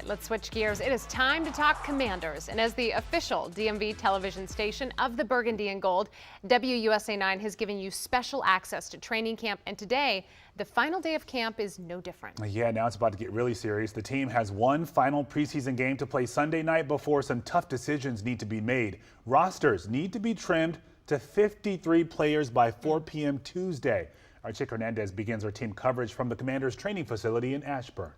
let's switch gears. It is time to talk Commanders. And as the official DMV television station of the Burgundy and Gold, WUSA 9 has given you special access to training camp. And today, the final day of camp is no different. Yeah, now it's about to get really serious. The team has one final preseason game to play Sunday night before some tough decisions need to be made. Rosters need to be trimmed to 53 players by 4 p.m. Tuesday. Our Chick Hernandez begins our team coverage from the Commanders training facility in Ashburn.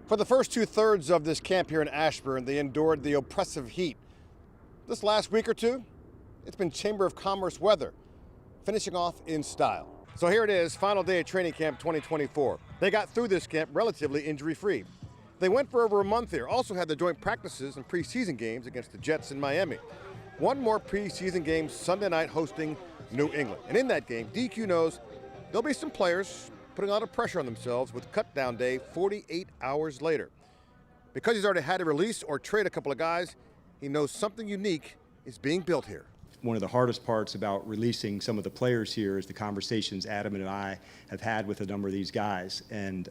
For the first two-thirds of this camp here in Ashburn, they endured the oppressive heat. This last week or two, it's been Chamber of Commerce weather, finishing off in style. So here it is, final day of training camp 2024. They got through this camp relatively injury-free. They went for over a month here, also had the joint practices and preseason games against the Jets in Miami. One more preseason game Sunday night hosting New England. And in that game, DQ knows there'll be some players putting a lot of pressure on themselves with cut-down day 48 hours later. Because he's already had to release or trade a couple of guys, he knows something unique is being built here. One of the hardest parts about releasing some of the players here is the conversations Adam and I have had with a number of these guys, and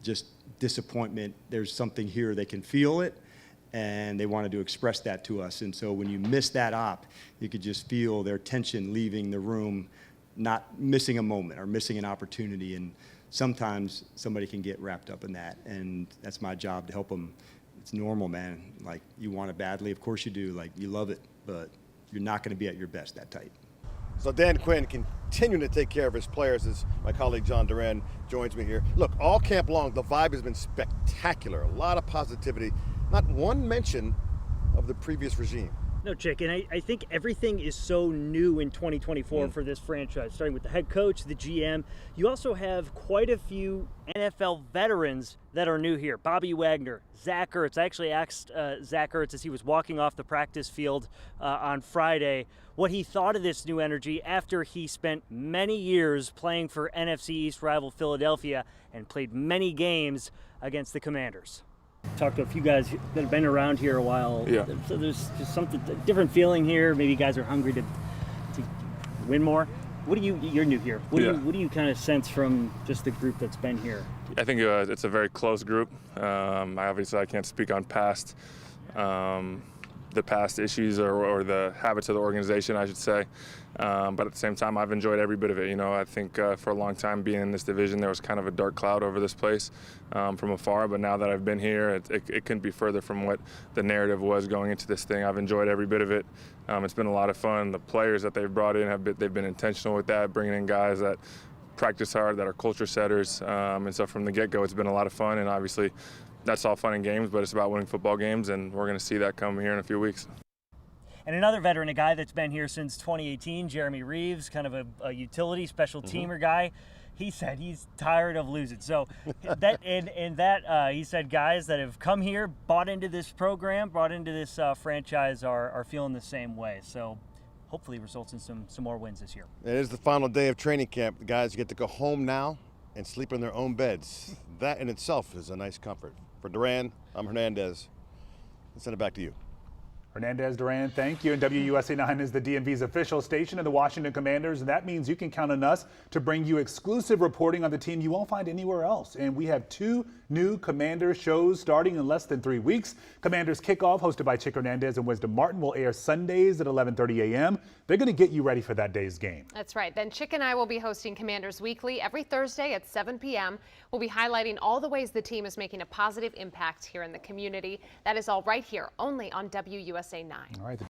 just disappointment. There's something here, they can feel it, and they wanted to express that to us. And so when you miss that op, you could just feel their tension leaving the room, not missing a moment or missing an opportunity. And sometimes somebody can get wrapped up in that, and that's my job to help them. It's normal, man. Like, you want it badly, of course you do. Like, you love it, but you're not going to be at your best that tight. So Dan Quinn continuing to take care of his players as my colleague John Duran joins me here. Look, all camp long, the vibe has been spectacular. A lot of positivity. Not one mention of the previous regime. No, Chick, and I think everything is so new in 2024 for this franchise, starting with the head coach, the GM. You also have quite a few NFL veterans that are new here. Bobby Wagner, Zach Ertz. I actually asked Zach Ertz as he was walking off the practice field on Friday what he thought of this new energy after he spent many years playing for NFC East rival Philadelphia and played many games against the Commanders. Talked to a few guys that have been around here a while. Yeah. So there's just something, a different feeling here. Maybe guys are hungry to win more. You're new here. What do you kind of sense from just the group that's been here? I think it's a very close group. I can't speak on the past issues or the habits of the organization, I should say. But at the same time, I've enjoyed every bit of it. You know, I think for a long time being in this division, there was kind of a dark cloud over this place from afar. But now that I've been here, it couldn't be further from what the narrative was going into this thing. I've enjoyed every bit of it. It's been a lot of fun. The players that they've brought in, they've been intentional with that, bringing in guys that practice hard, that are culture setters. And so from the get-go, it's been a lot of fun. And obviously, that's all fun and games, but it's about winning football games, and we're going to see that come here in a few weeks. And another veteran, a guy that's been here since 2018, Jeremy Reeves, kind of a utility special teamer guy. He said he's tired of losing. So he said guys that have come here, bought into this program, brought into this franchise are feeling the same way. So hopefully results in some more wins this year. It is the final day of training camp. The guys get to go home now and sleep in their own beds. That in itself is a nice comfort. For Duran, I'm Hernandez. Let's send it back to you. Hernandez, Duran, thank you. And WUSA 9 is the DMV's official station of the Washington Commanders, and that means you can count on us to bring you exclusive reporting on the team you won't find anywhere else. And we have 2 new Commanders shows starting in less than 3 weeks. Commanders Kickoff, hosted by Chick Hernandez and Wisdom Martin, will air Sundays at 11:30 a.m. They're going to get you ready for that day's game. That's right. Then Chick and I will be hosting Commanders Weekly every Thursday at 7 p.m. We'll be highlighting all the ways the team is making a positive impact here in the community. That is all right here, only on WUSA 9. All right.